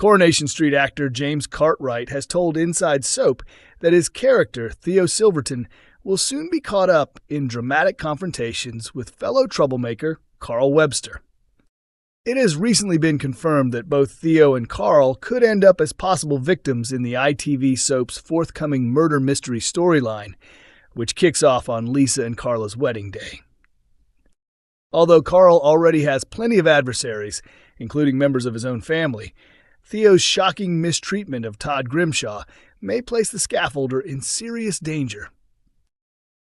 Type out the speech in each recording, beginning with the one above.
Coronation Street actor James Cartwright has told Inside Soap that his character, Theo Silverton, will soon be caught up in dramatic confrontations with fellow troublemaker Carl Webster. It has recently been confirmed that both Theo and Carl could end up as possible victims in the ITV soap's forthcoming murder mystery storyline, which kicks off on Lisa and Carla's wedding day. Although Carl already has plenty of adversaries, including members of his own family, Theo's shocking mistreatment of Todd Grimshaw may place the scaffolder in serious danger.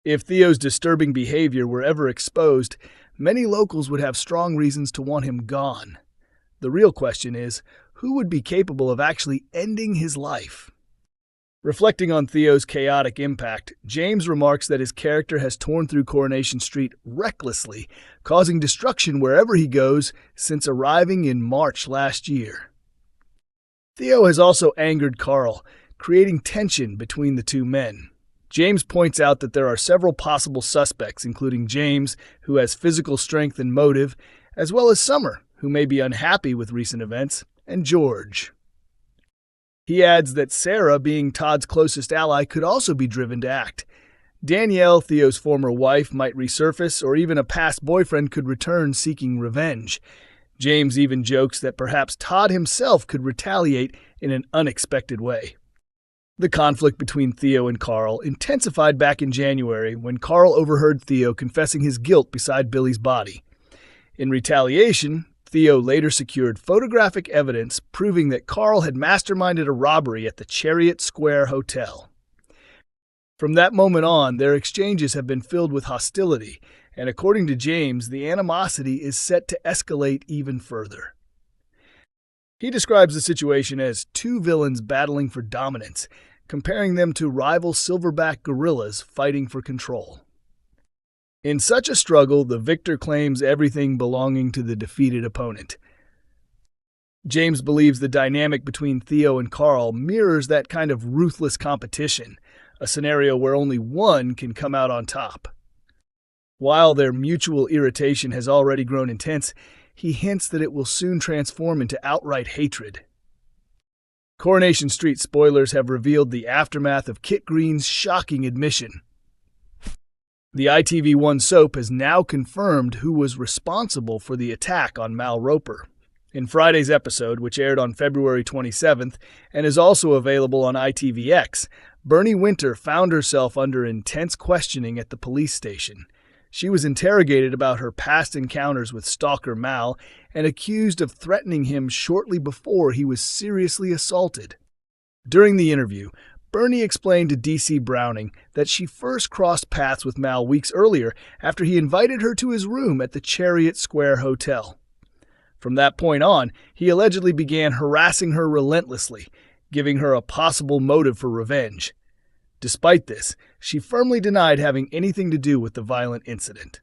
If Theo's disturbing behavior were ever exposed, many locals would have strong reasons to want him gone. The real question is, who would be capable of actually ending his life? Reflecting on Theo's chaotic impact, James remarks that his character has torn through Coronation Street recklessly, causing destruction wherever he goes since arriving in March last year. Theo has also angered Carl, creating tension between the two men. James points out that there are several possible suspects, including James, who has physical strength and motive, as well as Summer, who may be unhappy with recent events, and George. He adds that Sarah, being Todd's closest ally, could also be driven to act. Danielle, Theo's former wife, might resurface, or even a past boyfriend could return seeking revenge. James even jokes that perhaps Todd himself could retaliate in an unexpected way. The conflict between Theo and Carl intensified back in January when Carl overheard Theo confessing his guilt beside Billy's body. In retaliation, Theo later secured photographic evidence proving that Carl had masterminded a robbery at the Chariot Square Hotel. From that moment on, their exchanges have been filled with hostility, and according to James, the animosity is set to escalate even further. He describes the situation as two villains battling for dominance, comparing them to rival silverback gorillas fighting for control. In such a struggle, the victor claims everything belonging to the defeated opponent. James believes the dynamic between Theo and Carl mirrors that kind of ruthless competition, a scenario where only one can come out on top. While their mutual irritation has already grown intense, he hints that it will soon transform into outright hatred. Coronation Street spoilers have revealed the aftermath of Kit Green's shocking admission. The ITV1 soap has now confirmed who was responsible for the attack on Mal Roper. In Friday's episode, which aired on February 27th and is also available on ITVX, Bernie Winter found herself under intense questioning at the police station. She was interrogated about her past encounters with stalker Mal and accused of threatening him shortly before he was seriously assaulted. During the interview, Bernie explained to D.C. Browning that she first crossed paths with Mal weeks earlier after he invited her to his room at the Chariot Square Hotel. From that point on, he allegedly began harassing her relentlessly, giving her a possible motive for revenge. Despite this, she firmly denied having anything to do with the violent incident.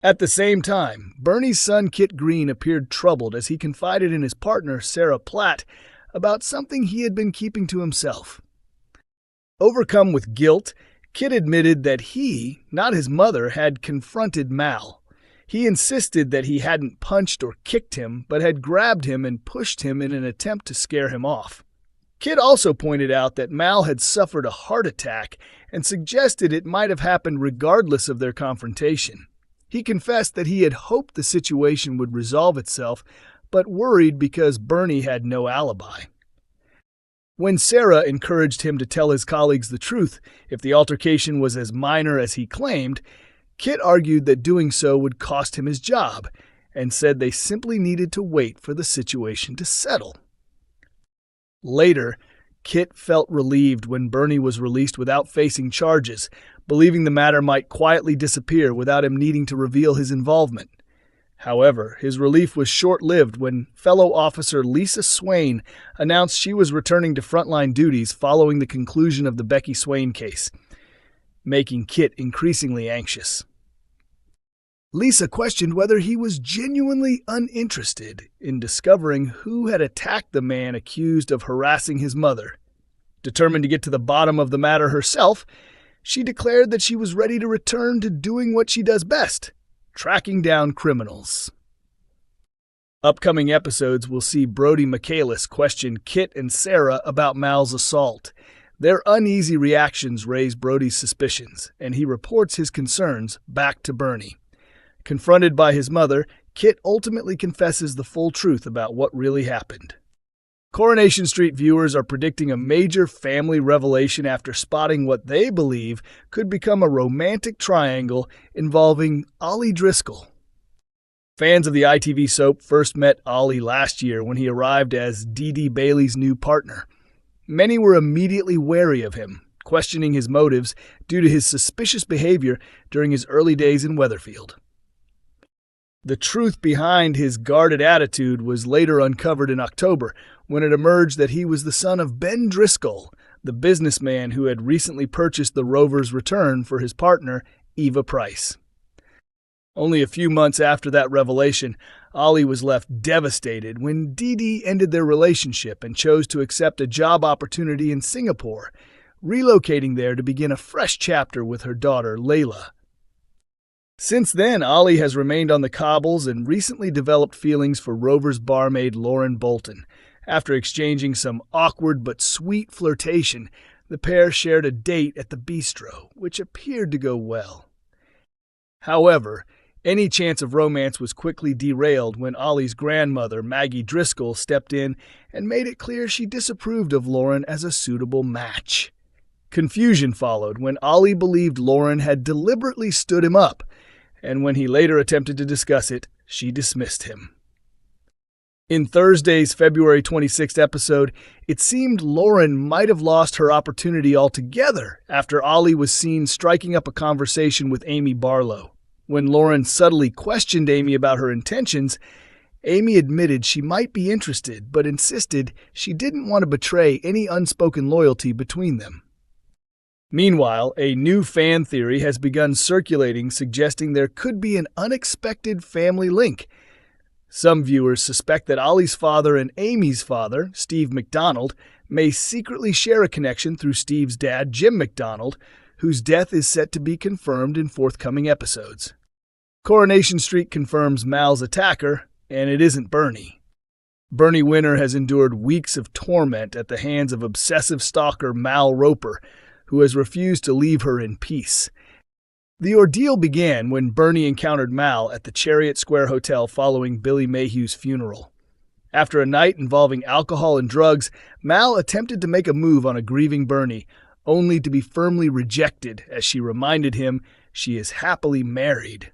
At the same time, Bernie's son Kit Green appeared troubled as he confided in his partner, Sarah Platt, about something he had been keeping to himself. Overcome with guilt, Kit admitted that he, not his mother, had confronted Mal. He insisted that he hadn't punched or kicked him, but had grabbed him and pushed him in an attempt to scare him off. Kit also pointed out that Mal had suffered a heart attack and suggested it might have happened regardless of their confrontation. He confessed that he had hoped the situation would resolve itself, but worried because Bernie had no alibi. When Sarah encouraged him to tell his colleagues the truth if the altercation was as minor as he claimed, Kit argued that doing so would cost him his job and said they simply needed to wait for the situation to settle. Later, Kit felt relieved when Bernie was released without facing charges, believing the matter might quietly disappear without him needing to reveal his involvement. However, his relief was short-lived when fellow officer Lisa Swain announced she was returning to frontline duties following the conclusion of the Becky Swain case, making Kit increasingly anxious. Lisa questioned whether he was genuinely uninterested in discovering who had attacked the man accused of harassing his mother. Determined to get to the bottom of the matter herself, she declared that she was ready to return to doing what she does best, tracking down criminals. Upcoming episodes will see Brody Michaelis question Kit and Sarah about Mal's assault. Their uneasy reactions raise Brody's suspicions, and he reports his concerns back to Bernie. Confronted by his mother, Kit ultimately confesses the full truth about what really happened. Coronation Street viewers are predicting a major family revelation after spotting what they believe could become a romantic triangle involving Ollie Driscoll. Fans of the ITV soap first met Ollie last year when he arrived as Dee Dee Bailey's new partner. Many were immediately wary of him, questioning his motives due to his suspicious behavior during his early days in Weatherfield. The truth behind his guarded attitude was later uncovered in October, when it emerged that he was the son of Ben Driscoll, the businessman who had recently purchased the Rovers' return for his partner, Eva Price. Only a few months after that revelation, Ollie was left devastated when Dee Dee ended their relationship and chose to accept a job opportunity in Singapore, relocating there to begin a fresh chapter with her daughter, Layla. Since then, Ollie has remained on the cobbles and recently developed feelings for Rovers barmaid Lauren Bolton. After exchanging some awkward but sweet flirtation, the pair shared a date at the bistro, which appeared to go well. However, any chance of romance was quickly derailed when Ollie's grandmother, Maggie Driscoll, stepped in and made it clear she disapproved of Lauren as a suitable match. Confusion followed when Ollie believed Lauren had deliberately stood him up, and when he later attempted to discuss it, she dismissed him. In Thursday's February 26th episode, it seemed Lauren might have lost her opportunity altogether after Ollie was seen striking up a conversation with Amy Barlow. When Lauren subtly questioned Amy about her intentions, Amy admitted she might be interested, but insisted she didn't want to betray any unspoken loyalty between them. Meanwhile, a new fan theory has begun circulating suggesting there could be an unexpected family link. Some viewers suspect that Ollie's father and Amy's father, Steve McDonald, may secretly share a connection through Steve's dad, Jim McDonald, whose death is set to be confirmed in forthcoming episodes. Coronation Street confirms Mal's attacker, and it isn't Bernie. Bernie Winter has endured weeks of torment at the hands of obsessive stalker Mal Roper, who has refused to leave her in peace. The ordeal began when Bernie encountered Mal at the Chariot Square Hotel following Billy Mayhew's funeral. After a night involving alcohol and drugs, Mal attempted to make a move on a grieving Bernie, only to be firmly rejected as she reminded him she is happily married.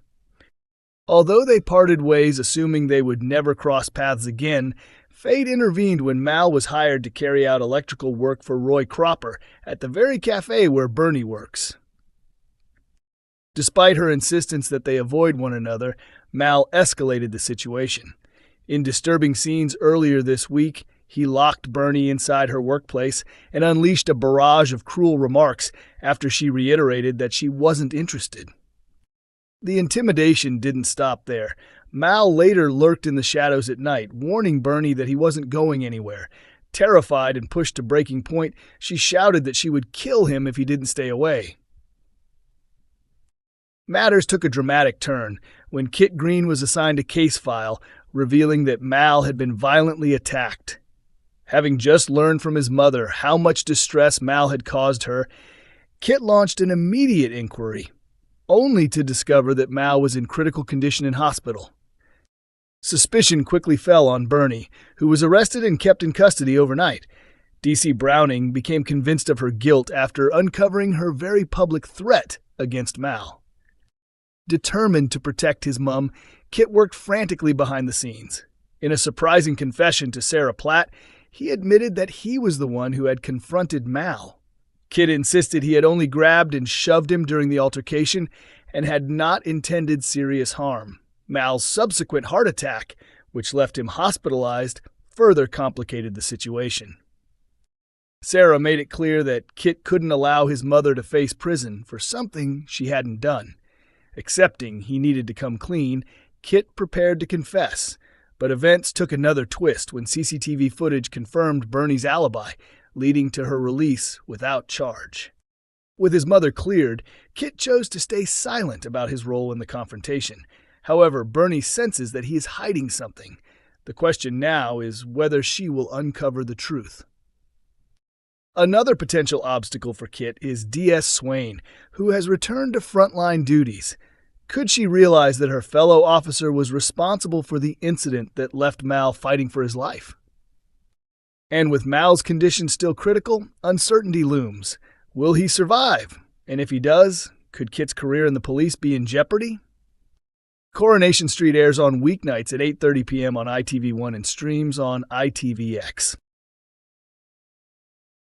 Although they parted ways assuming they would never cross paths again, fate intervened when Mal was hired to carry out electrical work for Roy Cropper at the very cafe where Bernie works. Despite her insistence that they avoid one another, Mal escalated the situation. In disturbing scenes earlier this week, he locked Bernie inside her workplace and unleashed a barrage of cruel remarks after she reiterated that she wasn't interested. The intimidation didn't stop there. Mal later lurked in the shadows at night, warning Bernie that he wasn't going anywhere. Terrified and pushed to breaking point, she shouted that she would kill him if he didn't stay away. Matters took a dramatic turn when Kit Green was assigned a case file, revealing that Mal had been violently attacked. Having just learned from his mother how much distress Mal had caused her, Kit launched an immediate inquiry, only to discover that Mal was in critical condition in hospital. Suspicion quickly fell on Bernie, who was arrested and kept in custody overnight. D.C. Browning became convinced of her guilt after uncovering her very public threat against Mal. Determined to protect his mum, Kit worked frantically behind the scenes. In a surprising confession to Sarah Platt, he admitted that he was the one who had confronted Mal. Kit insisted he had only grabbed and shoved him during the altercation and had not intended serious harm. Mal's subsequent heart attack, which left him hospitalized, further complicated the situation. Sarah made it clear that Kit couldn't allow his mother to face prison for something she hadn't done. Accepting he needed to come clean, Kit prepared to confess, but events took another twist when CCTV footage confirmed Bernie's alibi, leading to her release without charge. With his mother cleared, Kit chose to stay silent about his role in the confrontation. However, Bernie senses that he is hiding something. The question now is whether she will uncover the truth. Another potential obstacle for Kit is D.S. Swain, who has returned to frontline duties. Could she realize that her fellow officer was responsible for the incident that left Mal fighting for his life? And with Mal's condition still critical, uncertainty looms. Will he survive? And if he does, could Kit's career in the police be in jeopardy? Coronation Street airs on weeknights at 8:30 p.m. on ITV1 and streams on ITVX.